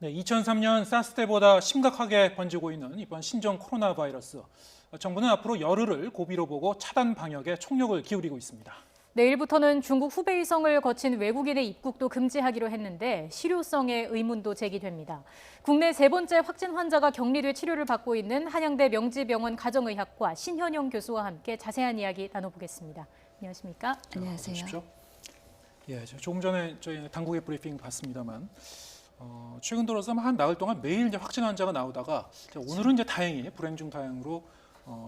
네, 2003년 사스 때보다 심각하게 번지고 있는 이번 신종 코로나 바이러스. 정부는 앞으로 열흘을 고비로 보고 차단 방역에 총력을 기울이고 있습니다. 내일부터는 중국 후베이성을 거친 외국인의 입국도 금지하기로 했는데 실효성에 의문도 제기됩니다. 국내 세 번째 확진 환자가 격리돼 치료를 받고 있는 한양대 명지병원 가정의학과 신현영 교수와 함께 자세한 이야기 나눠보겠습니다. 안녕하십니까? 안녕하세요. 예, 조금 전에 저희 당국의 브리핑 봤습니다만 최근 들어서 한 나흘 동안 매일 이제 확진 환자가 나오다가 오늘은 이제 다행히 불행 중 다행으로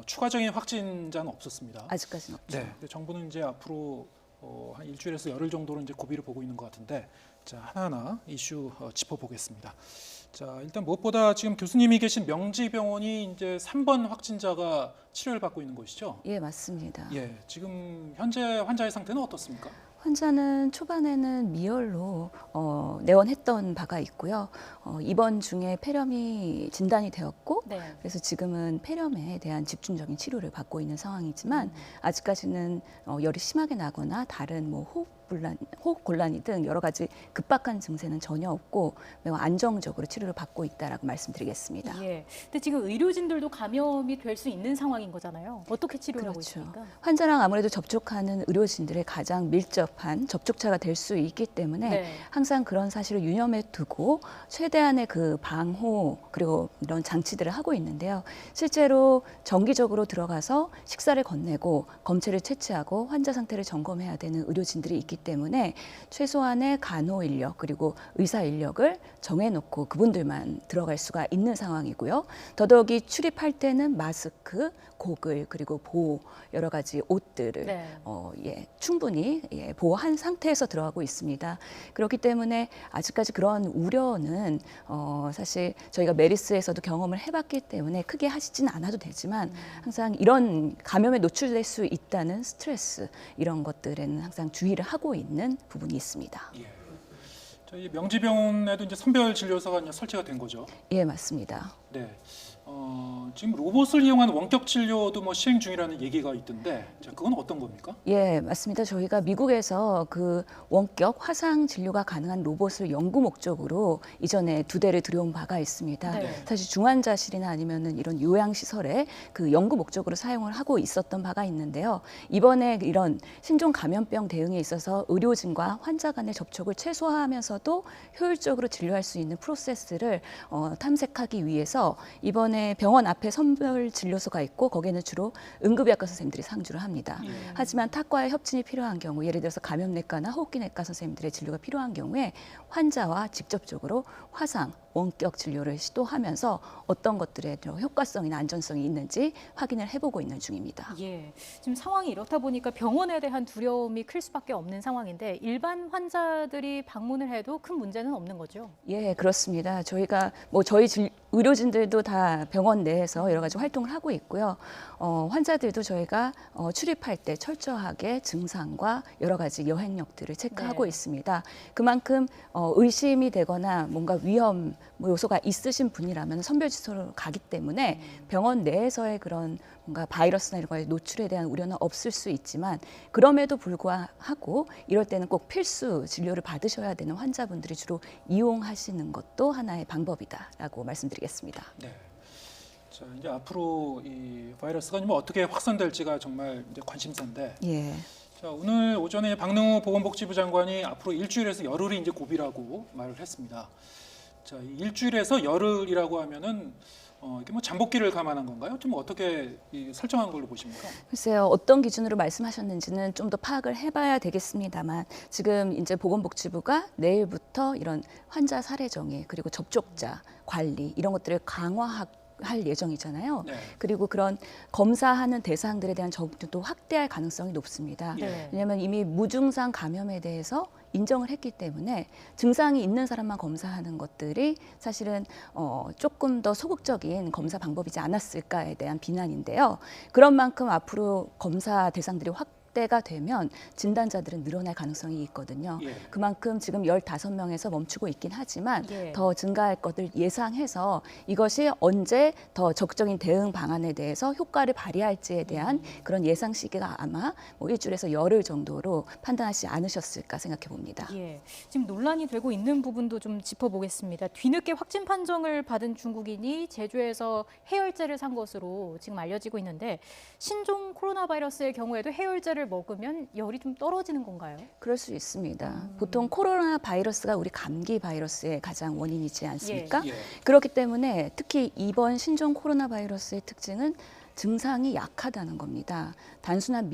추가적인 확진자는 없었습니다. 아직까지는 없죠. 네, 근데 정부는 이제 앞으로 한 일주일에서 열흘 정도는 이제 고비를 보고 있는 것 같은데, 자 하나하나 이슈 짚어보겠습니다. 자 일단 무엇보다 지금 교수님이 계신 명지병원이 이제 3번 확진자가 치료를 받고 있는 곳이죠? 예, 맞습니다. 예, 지금 현재 환자의 상태는 어떻습니까? 환자는 초반에는 미열로 내원했던 바가 있고요. 입원 중에 폐렴이 진단이 되었고 네. 그래서 지금은 폐렴에 대한 집중적인 치료를 받고 있는 상황이지만 아직까지는 열이 심하게 나거나 다른 뭐 호흡 곤란이 등 여러 가지 급박한 증세는 전혀 없고 매우 안정적으로 치료를 받고 있다라고 말씀드리겠습니다. 예. 근데 지금 의료진들도 감염이 될 수 있는 상황인 거잖아요. 어떻게 치료를 하고 그렇죠. 있습니까? 환자랑 아무래도 접촉하는 의료진들의 가장 밀접한 접촉자가 될 수 있기 때문에 네. 항상 그런 사실을 유념해 두고 최대한의 그 방호 그리고 이런 장치들을 하고 있는데요. 실제로 정기적으로 들어가서 식사를 건네고 검체를 채취하고 환자 상태를 점검해야 되는 의료진들이 있기 때문에 최소한의 간호 인력 그리고 의사 인력을 정해놓고 그분들만 들어갈 수가 있는 상황이고요. 더더욱이 출입할 때는 마스크, 고글 그리고 보호 여러 가지 옷들을 네. 충분히 보호한 상태에서 들어가고 있습니다. 그렇기 때문에 아직까지 그런 우려는 사실 저희가 메리스에서도 경험을 해봤기 때문에 크게 하시지는 않아도 되지만 항상 이런 감염에 노출될 수 있다는 스트레스 이런 것들에는 항상 주의를 하고 있는 부분이 있습니다. 예. 저희 명지병원에도 이제 선별 진료소가 이제 설치가 된 거죠. 예, 맞습니다. 네. 지금 로봇을 이용한 원격 진료도 뭐 시행 중이라는 얘기가 있던데, 자, 그건 어떤 겁니까? 예, 맞습니다. 저희가 미국에서 그 원격 화상 진료가 가능한 로봇을 연구 목적으로 이전에 2대를 들여온 바가 있습니다. 네. 사실 중환자실이나 아니면은 이런 요양시설에 그 연구 목적으로 사용을 하고 있었던 바가 있는데요. 이번에 이런 신종 감염병 대응에 있어서 의료진과 환자 간의 접촉을 최소화하면서도 효율적으로 진료할 수 있는 프로세스를 탐색하기 위해서 이번에 병원 앞에 선별 진료소가 있고 거기에는 주로 응급의학과 선생님들이 상주를 합니다. 하지만 탁과의 협진이 필요한 경우, 예를 들어서 감염내과나 호흡기내과 선생님들의 진료가 필요한 경우에 환자와 직접적으로 화상, 원격 진료를 시도하면서 어떤 것들의 효과성이나 안전성이 있는지 확인을 해보고 있는 중입니다. 예, 지금 상황이 이렇다 보니까 병원에 대한 두려움이 클 수밖에 없는 상황인데 일반 환자들이 방문을 해도 큰 문제는 없는 거죠? 예, 그렇습니다. 저희가 저희 의료진들도 다 병원 내에서 여러 가지 활동을 하고 있고요. 환자들도 저희가 출입할 때 철저하게 증상과 여러 가지 여행력들을 체크하고 있습니다. 그만큼 의심이 되거나 뭔가 위험 요소가 있으신 분이라면 선별시설로 가기 때문에 병원 내에서의 그런 뭔가 바이러스나 이런 거에 노출에 대한 우려는 없을 수 있지만 그럼에도 불구하고 이럴 때는 꼭 필수 진료를 받으셔야 되는 환자분들이 주로 이용하시는 것도 하나의 방법이다라고 말씀드리겠습니다. 네. 자, 이제 앞으로 이 바이러스가 뭐 어떻게 확산될지가 정말 이제 관심사인데. 예. 자, 오늘 오전에 박능우 보건복지부 장관이 앞으로 일주일에서 열흘이 이제 고비라고 말을 했습니다. 자, 일주일에서 열흘이라고 하면은 이게 뭐 잠복기를 감안한 건가요? 좀 어떻게 설정한 걸로 보십니까? 글쎄요, 어떤 기준으로 말씀하셨는지는 좀 더 파악을 해봐야 되겠습니다만 지금 이제 보건복지부가 내일부터 이런 환자 사례 정의 그리고 접촉자 관리 이런 것들을 할 예정이잖아요. 네. 그리고 그런 검사하는 대상들에 대한 적용도 확대할 가능성이 높습니다. 네. 왜냐하면 이미 무증상 감염에 대해서 인정을 했기 때문에 증상이 있는 사람만 검사하는 것들이 사실은 조금 더 소극적인 검사 방법이지 않았을까에 대한 비난인데요. 그런 만큼 앞으로 검사 대상들이 확대가 되면 진단자들은 늘어날 가능성이 있거든요. 예. 그만큼 지금 15명에서 멈추고 있긴 하지만 예. 더 증가할 것을 예상해서 이것이 언제 더 적극적인 대응 방안에 대해서 효과를 발휘할지에 대한 그런 예상 시기가 아마 뭐 일주일에서 열흘 정도로 판단하지 않으셨을까 생각해 봅니다. 예, 지금 논란이 되고 있는 부분도 좀 짚어보겠습니다. 뒤늦게 확진 판정을 받은 중국인이 제주에서 해열제를 산 것으로 지금 알려지고 있는데 신종 코로나 바이러스의 경우에도 해열제를 먹으면 열이 좀 떨어지는 건가요? 그럴 수 있습니다. 보통 코로나 바이러스가 우리 감기 바이러스의 가장 원인이지 않습니까? 예. 그렇기 때문에 특히 이번 신종 코로나 바이러스의 특징은 증상이 약하다는 겁니다. 단순한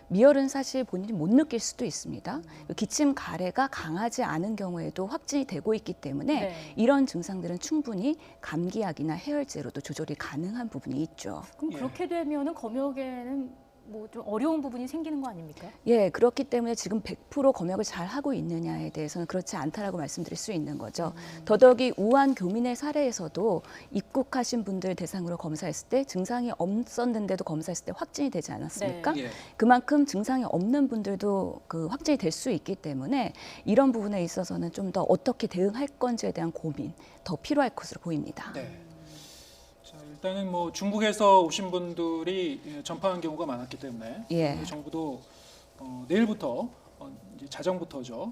미열은 사실 본인이 못 느낄 수도 있습니다. 기침, 가래가 강하지 않은 경우에도 확진이 되고 있기 때문에 네. 이런 증상들은 충분히 감기약이나 해열제로도 조절이 가능한 부분이 있죠. 그럼 예. 그렇게 되면은 검역에는 뭐 좀 어려운 부분이 생기는 거 아닙니까? 예, 그렇기 때문에 지금 100% 검역을 잘 하고 있느냐에 대해서는 그렇지 않다라고 말씀드릴 수 있는 거죠. 더더욱이 우한 교민의 사례에서도 입국하신 분들 대상으로 검사했을 때 증상이 없었는데도 검사했을 때 확진이 되지 않았습니까? 예. 그만큼 증상이 없는 분들도 그 확진이 될 수 있기 때문에 이런 부분에 있어서는 좀 더 어떻게 대응할 건지에 대한 고민 더 필요할 것으로 보입니다. 네. 자, 일단은 뭐 중국에서 오신 분들이 전파한 경우가 많았기 때문에 예. 우리 정부도 내일부터 이제 자정부터죠.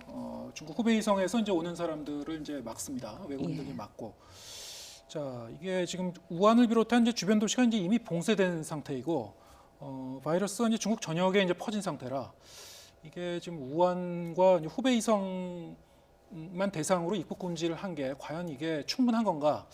중국 후베이성에서 이제 오는 사람들을 이제 막습니다. 외국인들이 예. 막고. 자, 이게 지금 우한을 비롯한 이제 주변 도시가 이제 이미 봉쇄된 상태이고 바이러스가 이제 중국 전역에 이제 퍼진 상태라 이게 지금 우한과 이제 후베이성만 대상으로 입국 금지를 한 게 과연 이게 충분한 건가?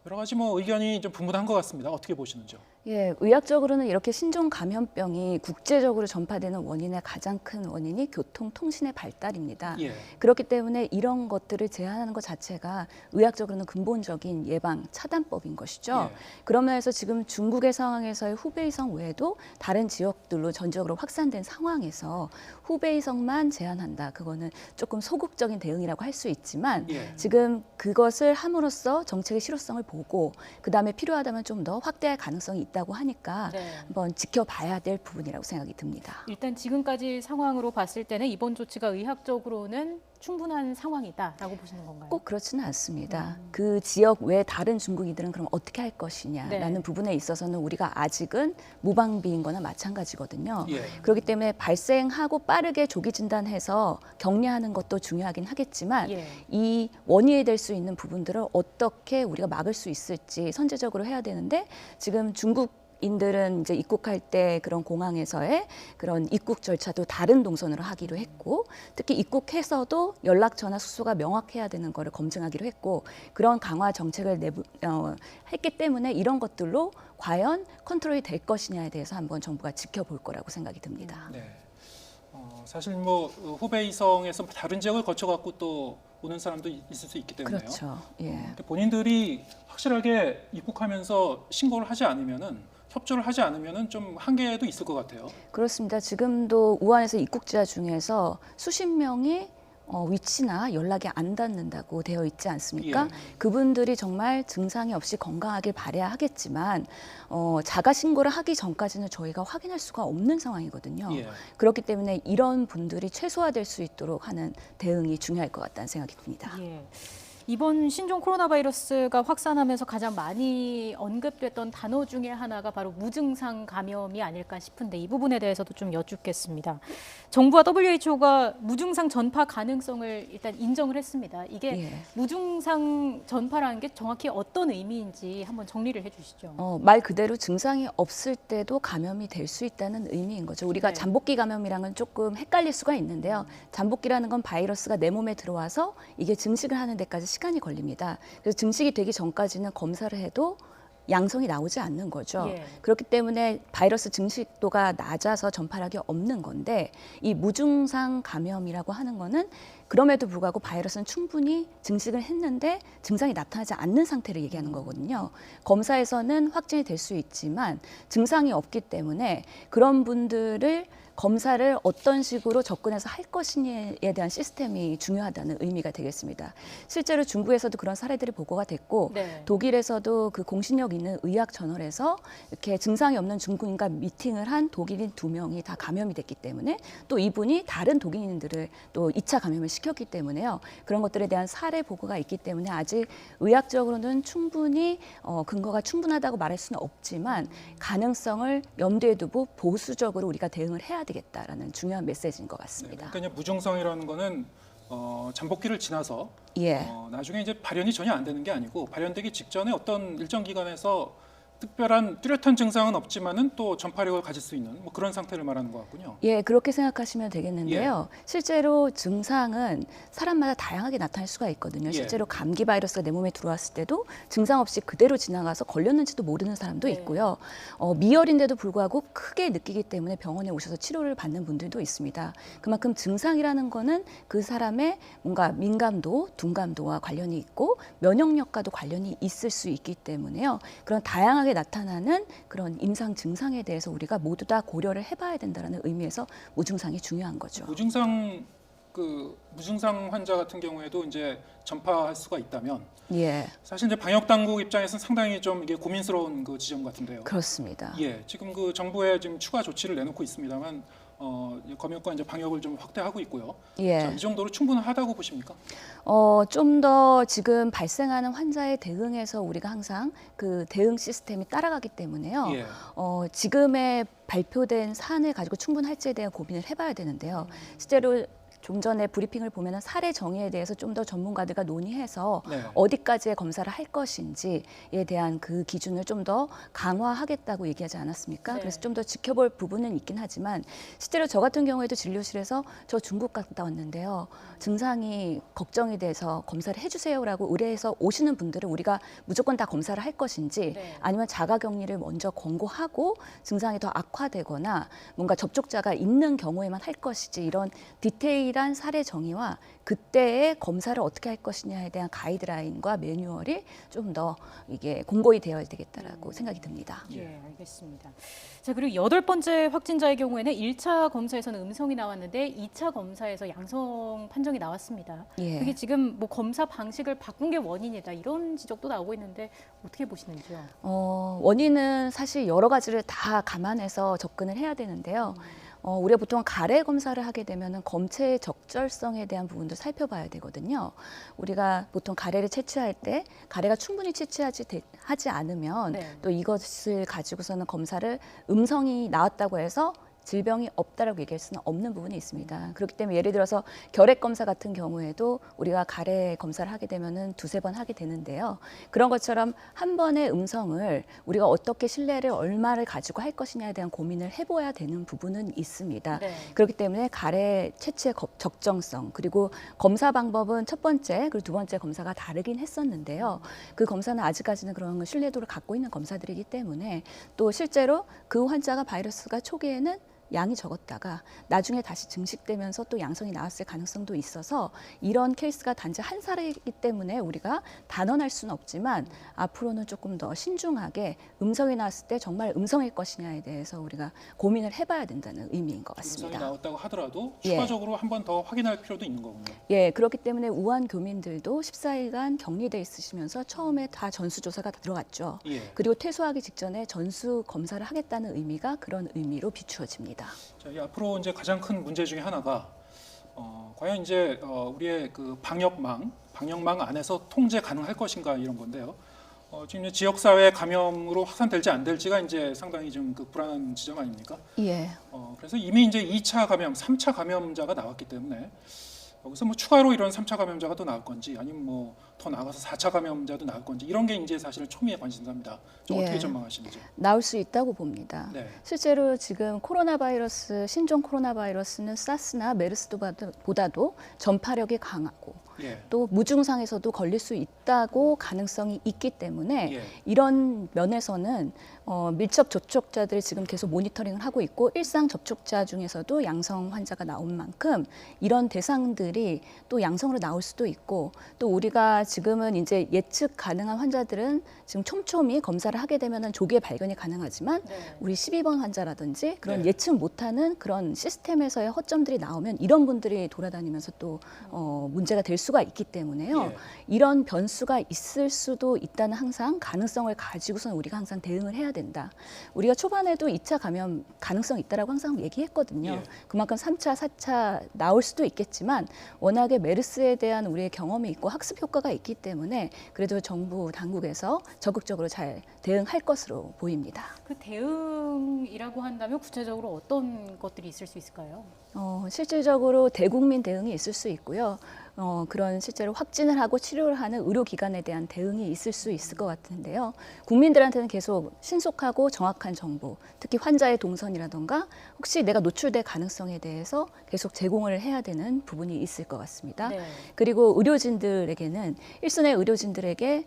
여러 가지 뭐 의견이 좀 분분한 것 같습니다. 어떻게 보시는지요? 예, 의학적으로는 이렇게 신종 감염병이 국제적으로 전파되는 원인의 가장 큰 원인이 교통 통신의 발달입니다. 예. 그렇기 때문에 이런 것들을 제한하는 것 자체가 의학적으로는 근본적인 예방 차단법인 것이죠. 예. 그러면서 지금 중국의 상황에서의 후베이성 외에도 다른 지역들로 전적으로 확산된 상황에서 후베이성만 제한한다. 그거는 조금 소극적인 대응이라고 할 수 있지만 예. 지금 그것을 함으로써 정책의 실효성을 보고 그다음에 필요하다면 좀 더 확대할 가능성이 있다고 하니까 네. 한번 지켜봐야 될 부분이라고 생각이 듭니다. 일단 지금까지 상황으로 봤을 때는 이번 조치가 의학적으로는 충분한 상황이다라고 보시는 건가요? 꼭 그렇지는 않습니다. 그 지역 외 다른 중국인들은 그럼 어떻게 할 것이냐라는 네. 부분에 있어서는 우리가 아직은 무방비인 거나 마찬가지거든요. 예. 그렇기 때문에 발생하고 빠르게 조기 진단해서 격리하는 것도 중요하긴 하겠지만 예. 이 원인이 될 수 있는 부분들을 어떻게 우리가 막을 수 있을지 선제적으로 해야 되는데 지금 중국인들은 이제 입국할 때 그런 공항에서의 그런 입국 절차도 다른 동선으로 하기로 했고 특히 입국해서도 연락처나 숙소가 명확해야 되는 거를 검증하기로 했고 그런 강화 정책을 했기 때문에 이런 것들로 과연 컨트롤이 될 것이냐에 대해서 한번 정부가 지켜볼 거라고 생각이 듭니다. 네. 사실 뭐 후베이성에서 다른 지역을 거쳐갖고 또 오는 사람도 있을 수 있기 때문에요. 그렇죠. 예. 근데 본인들이 확실하게 입국하면서 신고를 하지 않으면은 협조를 하지 않으면은 좀 한계도 있을 것 같아요. 그렇습니다. 지금도 우한에서 입국자 중에서 수십 명이 위치나 연락이 안 닿는다고 되어 있지 않습니까? 예. 그분들이 정말 증상이 없이 건강하길 바라야 하겠지만 자가 신고를 하기 전까지는 저희가 확인할 수가 없는 상황이거든요. 예. 그렇기 때문에 이런 분들이 최소화될 수 있도록 하는 대응이 중요할 것 같다는 생각이 듭니다. 예. 이번 신종 코로나 바이러스가 확산하면서 가장 많이 언급됐던 단어 중에 하나가 바로 무증상 감염이 아닐까 싶은데 이 부분에 대해서도 좀 여쭙겠습니다. 정부와 WHO가 무증상 전파 가능성을 일단 인정을 했습니다. 이게 예. 무증상 전파라는 게 정확히 어떤 의미인지 한번 정리를 해주시죠. 말 그대로 증상이 없을 때도 감염이 될 수 있다는 의미인 거죠. 우리가 네. 잠복기 감염이랑은 조금 헷갈릴 수가 있는데요. 잠복기라는 건 바이러스가 내 몸에 들어와서 이게 증식을 하는 데까지 시간이 걸립니다. 그래서 증식이 되기 전까지는 검사를 해도 양성이 나오지 않는 거죠. 예. 그렇기 때문에 바이러스 증식도가 낮아서 전파력이 없는 건데 이 무증상 감염이라고 하는 거는 그럼에도 불구하고 바이러스는 충분히 증식을 했는데 증상이 나타나지 않는 상태를 얘기하는 거거든요. 검사에서는 확진이 될 수 있지만 증상이 없기 때문에 그런 분들을 검사를 어떤 식으로 접근해서 할 것이냐에 대한 시스템이 중요하다는 의미가 되겠습니다. 실제로 중국에서도 그런 사례들이 보고가 됐고 네. 독일에서도 그 공신력 있는 의학 저널에서 이렇게 증상이 없는 중국인과 미팅을 한 독일인 2명이 다 감염이 됐기 때문에 또 이분이 다른 독일인들을 또 2차 감염을 시켰기 때문에요. 그런 것들에 대한 사례 보고가 있기 때문에 아직 의학적으로는 충분히 근거가 충분하다고 말할 수는 없지만 가능성을 염두에 두고 보수적으로 우리가 대응을 해야 되겠다라는 중요한 메시지인 것 네, 같습니다. 그러니까 이제 무증상이라는 거는 잠복기를 지나서 예. 나중에 이제 발현이 전혀 안 되는 게 아니고 발현되기 직전에 어떤 일정 기간에서 특별한 뚜렷한 증상은 없지만은 또 전파력을 가질 수 있는 뭐 그런 상태를 말하는 것 같군요. 예, 그렇게 생각하시면 되겠는데요. 실제로 증상은 사람마다 다양하게 나타날 수가 있거든요. 예. 실제로 감기 바이러스가 내 몸에 들어왔을 때도 증상 없이 그대로 지나가서 걸렸는지도 모르는 사람도 네. 있고요. 미열인데도 불구하고 크게 느끼기 때문에 병원에 오셔서 치료를 받는 분들도 있습니다. 그만큼 증상이라는 거는 그 사람의 뭔가 민감도, 둔감도와 관련이 있고 면역력과도 관련이 있을 수 있기 때문에요. 그런 다양하게 나타나는 그런 임상 증상에 대해서 우리가 모두 다 고려를 해봐야 된다는 의미에서 무증상이 중요한 거죠. 무증상 환자 같은 경우에도 이제 전파할 수가 있다면 예, 사실 이제 방역 당국 입장에서는 상당히 좀 이게 고민스러운 그 지점 같은데요. 그렇습니다. 예, 지금 그 정부에 지금 추가 조치를 내놓고 있습니다만 검역과 이제 방역을 좀 확대하고 있고요. 예. 자, 이 정도로 충분하다고 보십니까? 좀 더 지금 발생하는 환자에 대응해서 우리가 항상 그 대응 시스템이 따라가기 때문에요. 예. 지금의 발표된 사안을 가지고 충분할지에 대한 고민을 해봐야 되는데요. 실제로 좀 전에 브리핑을 보면은 사례 정의에 대해서 좀 더 전문가들과 논의해서 네. 어디까지의 검사를 할 것인지에 대한 그 기준을 좀 더 강화하겠다고 얘기하지 않았습니까? 네. 그래서 좀 더 지켜볼 부분은 있긴 하지만 실제로 저 같은 경우에도 진료실에서 저 중국 갔다 왔는데요. 증상이 걱정이 돼서 검사를 해주세요라고 의뢰해서 오시는 분들은 우리가 무조건 다 검사를 할 것인지 네. 아니면 자가격리를 먼저 권고하고 증상이 더 악화되거나 뭔가 접촉자가 있는 경우에만 할 것이지 이런 디테일한 사례 정의와 그때의 검사를 어떻게 할 것이냐에 대한 가이드라인과 매뉴얼이 좀 더 이게 공고히 되어야 되겠다라고 생각이 듭니다. 예, 알겠습니다. 자, 그리고 8번째 확진자의 경우에는 1차 검사에서는 음성이 나왔는데 2차 검사에서 양성 판정이 나왔습니다. 예. 그게 지금 뭐 검사 방식을 바꾼 게 원인이다 이런 지적도 나오고 있는데 어떻게 보시는지요? 원인은 사실 여러 가지를 다 감안해서 접근을 해야 되는데요. 우리가 보통 가래 검사를 하게 되면은 검체의 적절성에 대한 부분도 살펴봐야 되거든요. 우리가 보통 가래를 채취할 때 가래가 충분히 하지 않으면 네. 또 이것을 가지고서는 검사를 음성이 나왔다고 해서 질병이 없다라고 얘기할 수는 없는 부분이 있습니다. 그렇기 때문에 예를 들어서 결핵 검사 같은 경우에도 우리가 가래 검사를 하게 되면은 2-3번 하게 되는데요. 그런 것처럼 한 번의 음성을 우리가 어떻게 신뢰를 얼마를 가지고 할 것이냐에 대한 고민을 해봐야 되는 부분은 있습니다. 네. 그렇기 때문에 가래 채취의 적정성 그리고 검사 방법은 첫 번째 그리고 두 번째 검사가 다르긴 했었는데요. 그 검사는 아직까지는 그런 신뢰도를 갖고 있는 검사들이기 때문에 또 실제로 그 환자가 바이러스가 초기에는 양이 적었다가 나중에 다시 증식되면서 또 양성이 나왔을 가능성도 있어서 이런 케이스가 단지 한 사례이기 때문에 우리가 단언할 수는 없지만 앞으로는 조금 더 신중하게 음성이 나왔을 때 정말 음성일 것이냐에 대해서 우리가 고민을 해봐야 된다는 의미인 것 음성이 같습니다. 나왔다고 하더라도 예. 추가적으로 한 번 더 확인할 필요도 있는 거군요. 예, 그렇기 때문에 우한 교민들도 14일간 격리돼 있으시면서 처음에 다 전수조사가 들어갔죠. 예. 그리고 퇴소하기 직전에 전수 검사를 하겠다는 의미가 그런 의미로 비추어집니다. 자, 이 앞으로 이제 가장 큰 문제 중에 하나가 과연 이제 우리의 그 방역망 안에서 통제 가능할 것인가 이런 건데요. 지금 이제 지역사회 감염으로 확산될지 안 될지가 이제 상당히 좀 그 불안한 지점 아닙니까? 예. 그래서 이미 이제 2차 감염, 3차 감염자가 나왔기 때문에 여기서 뭐 추가로 이런 3차 감염자가 또 나올 건지 아니면 뭐 더 나아가서 4차 감염자도 나올 건지 이런 게 이제 사실 초미의 관심사입니다. 좀 예. 어떻게 전망하시는지. 나올 수 있다고 봅니다. 네. 실제로 지금 코로나 바이러스, 신종 코로나 바이러스는 사스나 메르스보다도 전파력이 강하고 예. 또 무증상에서도 걸릴 수 있다고 가능성이 있기 때문에 예. 이런 면에서는 밀접 접촉자들을 지금 계속 모니터링을 하고 있고 일상 접촉자 중에서도 양성 환자가 나온 만큼 이런 대상들이 또 양성으로 나올 수도 있고 또 우리가 지금은 이제 예측 가능한 환자들은 지금 촘촘히 검사를 하게 되면은 조기에 발견이 가능하지만 우리 12번 환자라든지 그런 네. 예측 못하는 그런 시스템에서의 허점들이 나오면 이런 분들이 돌아다니면서 또 문제가 될 수가 있기 때문에요. 예. 이런 변수가 있을 수도 있다는 항상 가능성을 가지고선 우리가 항상 대응을 해야 된다. 우리가 초반에도 2차 감염 가능성이 있다라고 항상 얘기했거든요. 예. 그만큼 3차, 4차 나올 수도 있겠지만 워낙에 메르스에 대한 우리의 경험이 있고 학습 효과가 있기 때문에 그래도 정부 당국에서 적극적으로 잘 대응할 것으로 보입니다. 그 대응이라고 한다면 구체적으로 어떤 것들이 있을 수 있을까요? 실질적으로 대국민 대응이 있을 수 있고요. 그런 실제로 확진을 하고 치료를 하는 의료기관에 대한 대응이 있을 수 있을 것 같은데요. 국민들한테는 계속 신속하고 정확한 정보, 특히 환자의 동선이라던가 혹시 내가 노출될 가능성에 대해서 계속 제공을 해야 되는 부분이 있을 것 같습니다. 네. 그리고 의료진들에게는 일선의 의료진들에게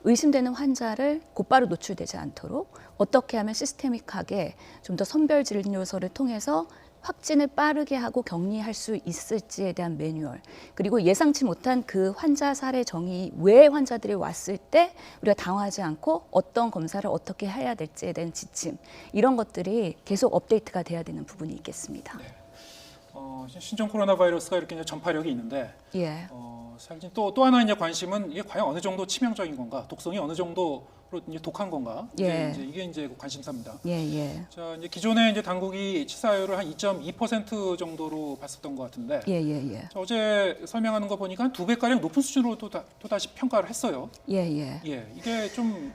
의심되는 환자를 곧바로 노출되지 않도록 어떻게 하면 시스테믹하게 좀 더 선별 진료소를 통해서 확진을 빠르게 하고 격리할 수 있을지에 대한 매뉴얼, 그리고 예상치 못한 그 환자 사례 정의 외의 환자들이 왔을 때 우리가 당황하지 않고 어떤 검사를 어떻게 해야 될지에 대한 지침, 이런 것들이 계속 업데이트가 돼야 되는 부분이 있겠습니다. 네. 신종 코로나 바이러스가 이렇게 이제 전파력이 있는데 예. 사실 또 하나 이제 관심은 이게 과연 어느 정도 치명적인 건가, 독성이 어느 정도로 이제 독한 건가, 예. 이게 이제 관심사입니다. 예. 자, 이제 기존에 이제 당국이 치사율을 한 2.2% 정도로 봤었던 것 같은데 예. 자, 어제 설명하는 거 보니까 한 2배가량 높은 수준으로 또 다시 평가를 했어요. 예. 이게 좀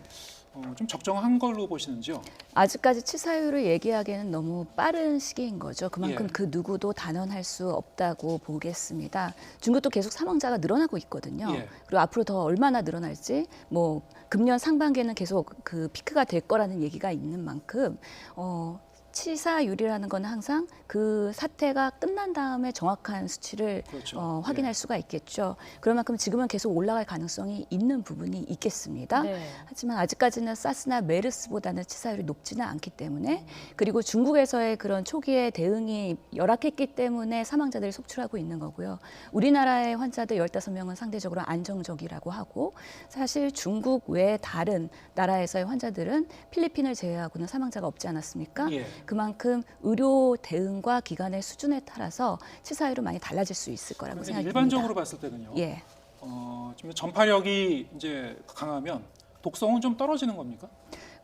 적정한 걸로 보시는지요? 아직까지 치사율을 얘기하기에는 너무 빠른 시기인 거죠. 그만큼 예. 그 누구도 단언할 수 없다고 보겠습니다. 중국도 계속 사망자가 늘어나고 있거든요. 예. 그리고 앞으로 더 얼마나 늘어날지 뭐 금년 상반기에는 계속 그 피크가 될 거라는 얘기가 있는 만큼 치사율이라는 건 항상 그 사태가 끝난 다음에 정확한 수치를 그렇죠. 확인할 예. 수가 있겠죠. 그런 만큼 지금은 계속 올라갈 가능성이 있는 부분이 있겠습니다. 네. 하지만 아직까지는 사스나 메르스보다는 치사율이 높지는 않기 때문에, 그리고 중국에서의 그런 초기의 대응이 열악했기 때문에 사망자들이 속출하고 있는 거고요. 우리나라의 환자들 15명은 상대적으로 안정적이라고 하고, 사실 중국 외 다른 나라에서의 환자들은 필리핀을 제외하고는 사망자가 없지 않았습니까? 예. 그만큼 의료 대응과 기관의 수준에 따라서 치사율은 많이 달라질 수 있을 거라고 그런데 생각이 일반적으로 듭니다. 봤을 때는요. 예. 지금 전파력이 이제 강하면 독성은 좀 떨어지는 겁니까?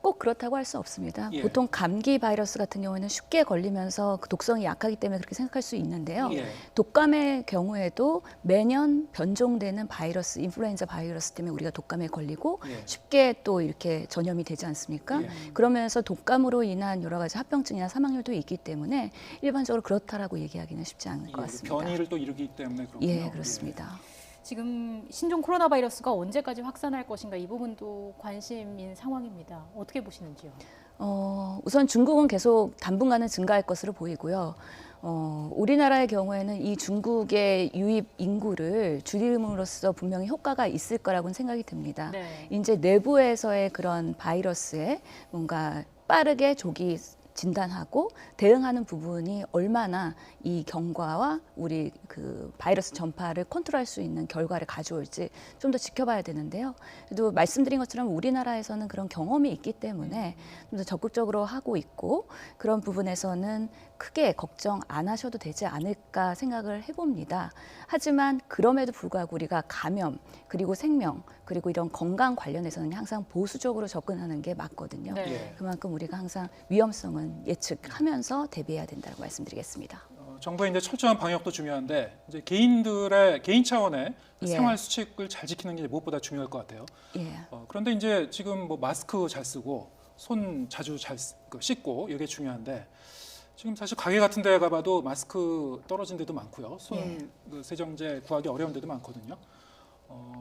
꼭 그렇다고 할 수 없습니다. 예. 보통 감기 바이러스 같은 경우에는 쉽게 걸리면서 그 독성이 약하기 때문에 그렇게 생각할 수 있는데요. 예. 독감의 경우에도 매년 변종되는 바이러스, 인플루엔자 바이러스 때문에 우리가 독감에 걸리고 예. 쉽게 또 이렇게 전염이 되지 않습니까? 예. 그러면서 독감으로 인한 여러 가지 합병증이나 사망률도 있기 때문에 일반적으로 그렇다라고 얘기하기는 쉽지 않을 것 같습니다. 변이를 또 일으키기 때문에 그렇군요. 예, 그렇습니다. 지금 신종 코로나 바이러스가 언제까지 확산할 것인가 이 부분도 관심인 상황입니다. 어떻게 보시는지요? 우선 중국은 계속 당분간은 증가할 것으로 보이고요. 우리나라의 경우에는 이 중국의 유입 인구를 줄임으로써 분명히 효과가 있을 거라고는 생각이 듭니다. 네. 이제 내부에서의 그런 바이러스에 뭔가 빠르게 조기 진단하고 대응하는 부분이 얼마나 이 경과와 우리 그 바이러스 전파를 컨트롤할 수 있는 결과를 가져올지 좀 더 지켜봐야 되는데요. 그래도 말씀드린 것처럼 우리나라에서는 그런 경험이 있기 때문에 좀 더 적극적으로 하고 있고 그런 부분에서는 크게 걱정 안 하셔도 되지 않을까 생각을 해봅니다. 하지만 그럼에도 불구하고 우리가 감염 그리고 생명 그리고 이런 건강 관련해서는 항상 보수적으로 접근하는 게 맞거든요. 네. 예. 그만큼 우리가 항상 위험성은 예측하면서 대비해야 된다고 말씀드리겠습니다. 정부의 이제 철저한 방역도 중요한데 이제 개인 차원의 예. 생활 수칙을 잘 지키는 게 무엇보다 중요할 것 같아요. 예. 그런데 이제 지금 뭐 마스크 잘 쓰고 손 자주 잘 씻고 이게 중요한데 지금 사실 가게 같은 데 가봐도 마스크 떨어진 데도 많고요. 손 예. 그 세정제 구하기 어려운 데도 많거든요.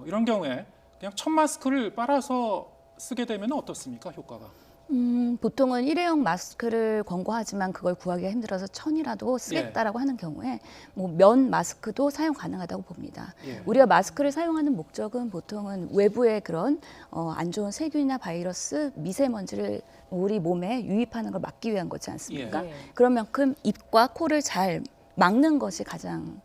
이런 경우에 그냥 첫 마스크를 빨아서 쓰게 되면 어떻습니까? 효과가? 보통은 일회용 마스크를 권고하지만 그걸 구하기가 힘들어서 천이라도 쓰겠다라고 하는 경우에 뭐 면 마스크도 사용 가능하다고 봅니다. 예. 우리가 마스크를 사용하는 목적은 보통은 외부의 그런 안 좋은 세균이나 바이러스, 미세먼지를 우리 몸에 유입하는 걸 막기 위한 거지 않습니까? 예. 그런 만큼 입과 코를 잘 막는 것이 가장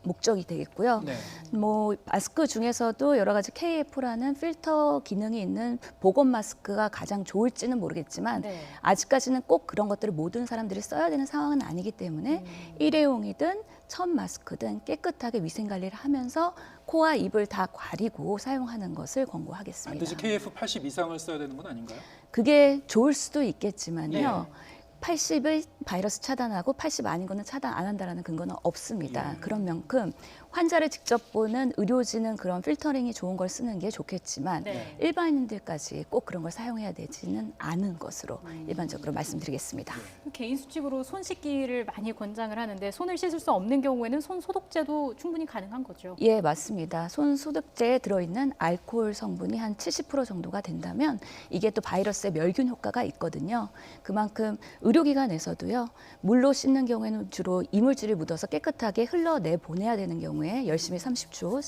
목적이 되겠고요. 네. 뭐 마스크 중에서도 여러 가지 KF라는 필터 기능이 있는 보건 마스크가 가장 좋을지는 모르겠지만 네. 아직까지는 꼭 그런 것들을 모든 사람들이 써야 되는 상황은 아니기 때문에 일회용이든 천 마스크든 깨끗하게 위생 관리를 하면서 코와 입을 다 가리고 사용하는 것을 권고하겠습니다. 반드시 KF80 이상을 써야 되는 건 아닌가요? 그게 좋을 수도 있겠지만요. 예. 80의 바이러스 차단하고 80 아닌 거는 차단 안 한다라는 근거는 없습니다. 그런 만큼 환자를 직접 보는 의료진은 그런 필터링이 좋은 걸 쓰는 게 좋겠지만 네. 일반인들까지 꼭 그런 걸 사용해야 되지는 않은 것으로 일반적으로 말씀드리겠습니다. 개인 수칙으로 손 씻기를 많이 권장을 하는데 손을 씻을 수 없는 경우에는 손 소독제도 충분히 가능한 거죠. 예, 맞습니다. 손 소독제에 들어있는 알코올 성분이 한 70% 정도가 된다면 이게 또 바이러스의 멸균 효과가 있거든요. 그만큼 의료기관에서도요, 물로 씻는 경우에는 주로 이물질이 묻어서 깨끗하게 흘러내 보내야 되는 경우에 열심히 30초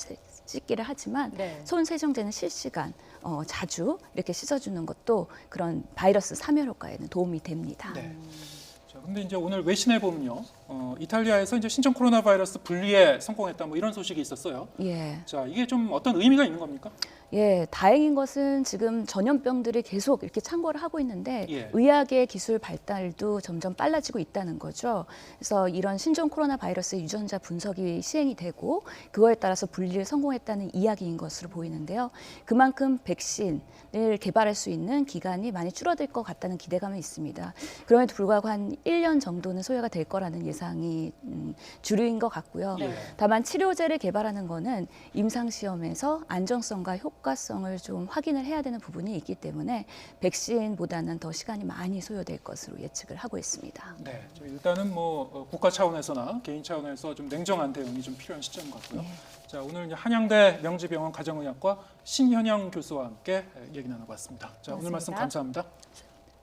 씻기를 하지만 네. 손 세정제는 실시간 자주 이렇게 씻어주는 것도 그런 바이러스 사멸 효과에는 도움이 됩니다. 네. 자, 근데 이제 오늘 외신에 보면요, 이탈리아에서 이제 신종 코로나 바이러스 분리에 성공했다 뭐 이런 소식이 있었어요. 예. 자, 이게 좀 어떤 의미가 있는 겁니까? 예, 다행인 것은 지금 전염병들이 계속 이렇게 창궐을 하고 있는데 예. 의학의 기술 발달도 점점 빨라지고 있다는 거죠. 그래서 이런 신종 코로나 바이러스의 유전자 분석이 시행이 되고 그거에 따라서 분리를 성공했다는 이야기인 것으로 보이는데요. 그만큼 백신을 개발할 수 있는 기간이 많이 줄어들 것 같다는 기대감은 있습니다. 그럼에도 불구하고 한 1년 정도는 소요가 될 거라는 예상이 주류인 것 같고요. 네. 다만 치료제를 개발하는 거는 임상시험에서 안정성과 효과성을 좀 확인을 해야 되는 부분이 있기 때문에 백신보다는 더 시간이 많이 소요될 것으로 예측을 하고 있습니다. 네, 저 일단은 뭐 국가 차원에서나 개인 차원에서 좀 냉정한 대응이 좀 필요한 시점인 것 같고요. 자, 오늘 이제 한양대 명지병원 가정의학과 신현영 교수와 함께 얘기 나눠봤습니다. 자, 오늘 말씀 고맙습니다. 감사합니다.